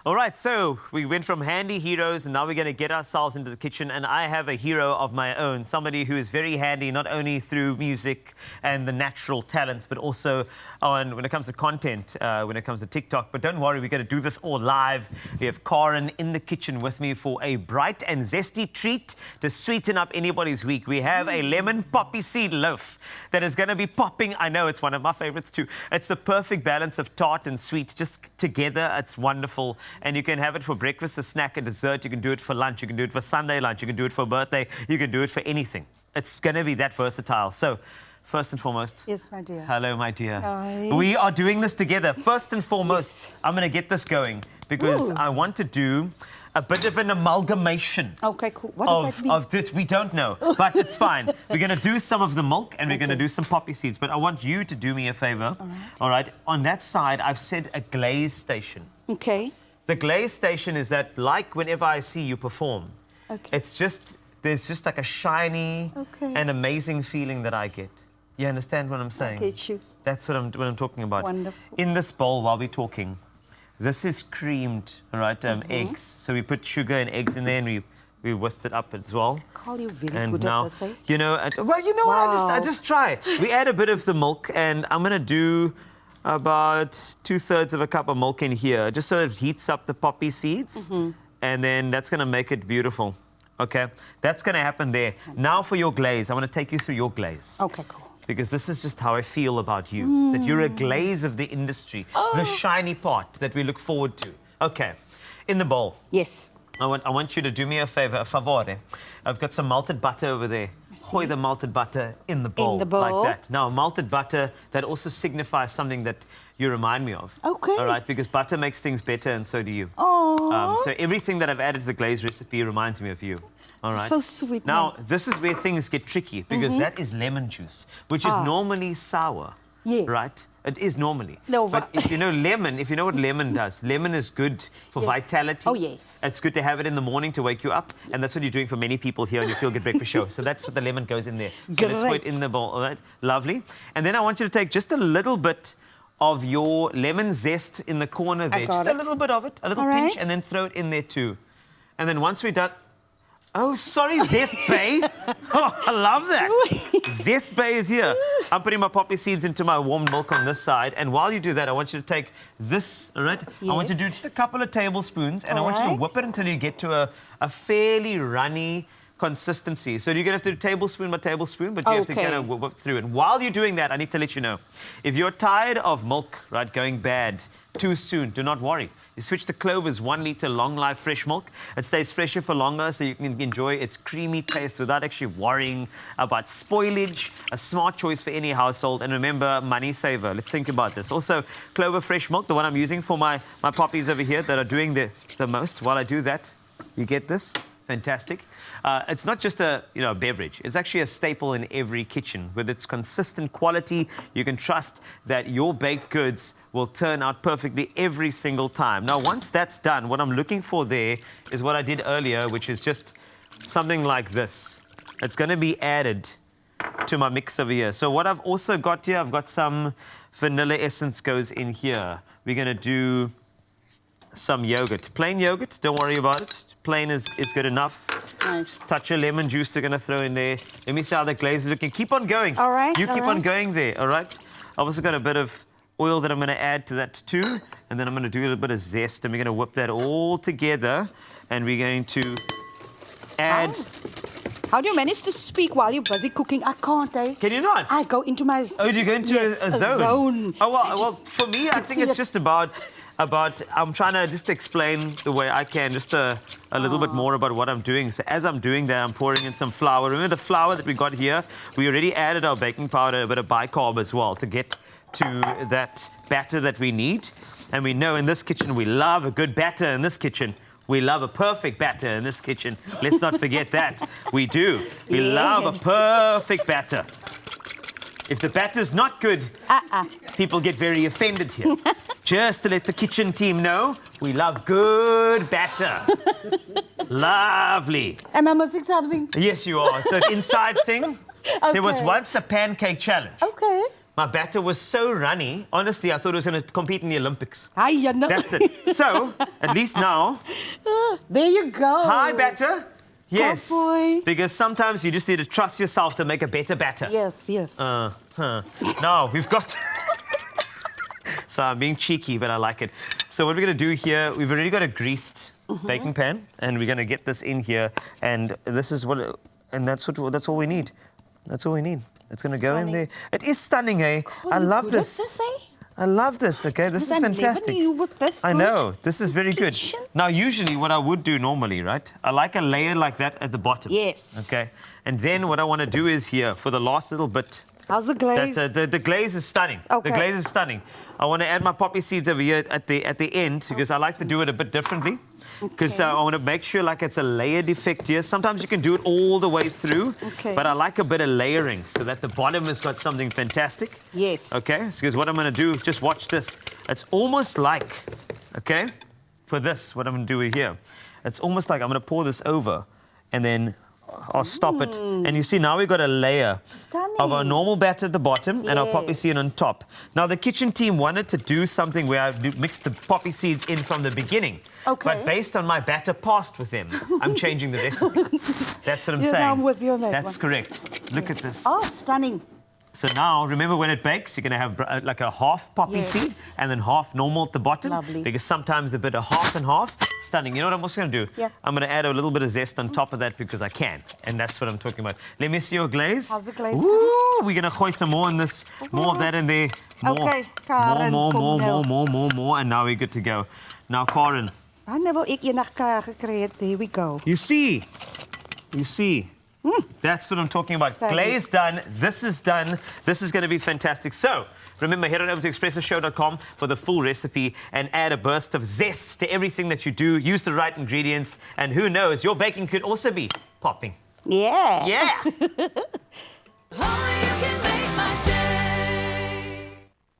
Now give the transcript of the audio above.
All right, so we went from handy heroes and now we're going to get ourselves into the kitchen, and I have a hero of my own, somebody who is very handy, not only through music and the natural talents, but also when it comes to content, when it comes to TikTok. But don't worry, we're going to do this all live. We have Karen in the kitchen with me for a bright and zesty treat to sweeten up anybody's week. We have a lemon poppy seed loaf that is going to be popping. I know, it's one of my favorites too. It's the perfect balance of tart and sweet, just together. It's wonderful. And you can have it for breakfast, a snack, a dessert. You can do it for lunch. You can do it for Sunday lunch. You can do it for birthday. You can do it for anything. It's going to be that versatile. So, first and foremost... Yes, my dear. Hello, my dear. Hi. We are doing this together. First and foremost, yes. I'm going to get this going because I want to do a bit of an amalgamation. Okay, cool. What does that mean? We don't know, but it's fine. We're going to do some of the milk and we're going to do some poppy seeds. But I want you to do me a favor. All right. On that side, I've said a glaze station. Okay. The glaze station is that, like whenever I see you perform, it's just, there's just like a shiny and amazing feeling that I get. You understand what I'm saying? Okay, sure. That's what I'm talking about. Wonderful. In this bowl, while we're talking, this is creamed, right, eggs. So we put sugar and eggs in there and we whisked it up as well. Carl, you're very good at this, eh? You know, well, you know what, I just try. We add a bit of the milk and I'm going to do about 2/3 of a cup of milk in here, just so it heats up the poppy seeds. And then that's going to make it beautiful. Okay, that's going to happen there. Now for your glaze, I want to take you through your glaze. Okay, cool. Because this is just how I feel about you, that you're a glaze of the industry, the shiny part that we look forward to. Okay, in the bowl. Yes. I want you to do me a favore. I've got some malted butter over there. Pour the malted butter in the bowl. In the bowl. Like that. Now, malted butter, that also signifies something that you remind me of. Okay. All right, because butter makes things better and so do you. Oh. So everything that I've added to the glaze recipe reminds me of you. All right. So sweet. Now, this is where things get tricky because that is lemon juice, which is normally sour. Yes. Right? It is normally. No, but if you know lemon, if you know what lemon does, lemon is good for vitality. Oh, yes. It's good to have it in the morning to wake you up. Yes. And that's what you're doing for many people here on your Feel Good Breakfast show. So that's what the lemon goes in there. So let's put it in the bowl, all right? Lovely. And then I want you to take just a little bit of your lemon zest in the corner there. Just a little bit of it, a little pinch, and then throw it in there too. And then once we're done... Oh, sorry, Zest Bay. Oh, I love that. Zest Bay is here. I'm putting my poppy seeds into my warm milk on this side. And while you do that, I want you to take this, all right? Yes. I want you to do just a couple of tablespoons. And I want you to whip it until you get to a fairly runny consistency. So you're going to have to do tablespoon by tablespoon, but you have to kind of whip through. And while you're doing that, I need to let you know, if you're tired of milk, right, going bad too soon, do not worry. You switch to Clover's 1 litre long life fresh milk. It stays fresher for longer so you can enjoy its creamy taste without actually worrying about spoilage. A smart choice for any household. And remember, money saver. Let's think about this. Also, Clover fresh milk, the one I'm using for my poppies over here that are doing the most. While I do that, you get this. Fantastic. It's not just a beverage. It's actually a staple in every kitchen. With its consistent quality, you can trust that your baked goods will turn out perfectly every single time. Now, once that's done, what I'm looking for there is what I did earlier, which is just something like this. It's going to be added to my mix over here. So what I've also got here, I've got some vanilla essence goes in here. We're going to do some yogurt. Plain yogurt, don't worry about it. Plain is good enough. Nice. Touch of lemon juice we're going to throw in there. Let me see how the glaze is looking. Keep on going. All right. You keep on going there, all right? I've also got a bit of oil that I'm going to add to that too. And then I'm going to do a little bit of zest and we're going to whip that all together. And we're going to add... How do you manage to speak while you're busy cooking? I can't, eh? Can you not? I go into my... Oh, do you go into a zone? Oh, well, for me, I think it's just about... I'm trying to just explain the way I can, just a little bit more about what I'm doing. So as I'm doing that, I'm pouring in some flour. Remember the flour that we got here? We already added our baking powder, a bit of bicarb as well to get to that batter that we need. And we know in this kitchen, we love a good batter in this kitchen. We love a perfect batter in this kitchen. Let's not forget that. We do. We love a perfect batter. If the batter's not good, people get very offended here. Just to let the kitchen team know, we love good batter. Lovely. Am I missing something? Yes, you are. So inside thing, there was once a pancake challenge. Okay. my batter was so runny. Honestly, I thought it was going to compete in the Olympics. Hi, you know. That's it. So, at least now... There you go. Hi, batter. Yes. Good boy. Because sometimes you just need to trust yourself to make a better batter. Yes, yes. Now, we've got... So I'm being cheeky, but I like it. So what we're going to do here, we've already got a greased baking pan, and we're going to get this in here, and this is what... And that's all we need. That's all we need. It's going to go in there. It is stunning, eh? I love this. I love this, okay? This is fantastic. You with this I know. This is very good. Now, usually what I would do normally, right? I like a layer like that at the bottom. Yes. Okay. And then what I want to do is here, for the last little bit... How's the glaze? The glaze is stunning. Okay. The glaze is stunning. I want to add my poppy seeds over here at the end because I like to do it a bit differently. Because I want to make sure like it's a layered effect here. Sometimes you can do it all the way through. Okay. But I like a bit of layering so that the bottom has got something fantastic. Yes. Okay. Because what I'm going to do, just watch this. It's almost like, okay, for this, what I'm going to do here. It's almost like I'm going to pour this over and then I'll stop it. And you see, now we've got a layer of our normal batter at the bottom and our poppy seed on top. Now, the kitchen team wanted to do something where I mixed the poppy seeds in from the beginning. Okay. But based on my batter past with them, I'm changing the recipe. That's what I'm saying. I'm with you on that That's one. correct. Look at this. Oh, stunning. So now, remember when it bakes, you're going to have like a half poppy seed and then half normal at the bottom. Lovely. Because sometimes a bit of half and half. Stunning. You know what I'm also going to do? Yeah. I'm going to add a little bit of zest on top of that because I can. And that's what I'm talking about. Let me see your glaze. How's the glaze? Ooh, we're going to gooi some more in this. More of that in there. More, Okay, Karen, more. And now we're good to go. Now, Karen. I never eat je gekry het. There we go. You see. That's what I'm talking about. Glaze done. This is done. This is going to be fantastic. So, remember, head on over to expressoshow.com for the full recipe and add a burst of zest to everything that you do. Use the right ingredients. And who knows, your baking could also be popping. Yeah. Yeah.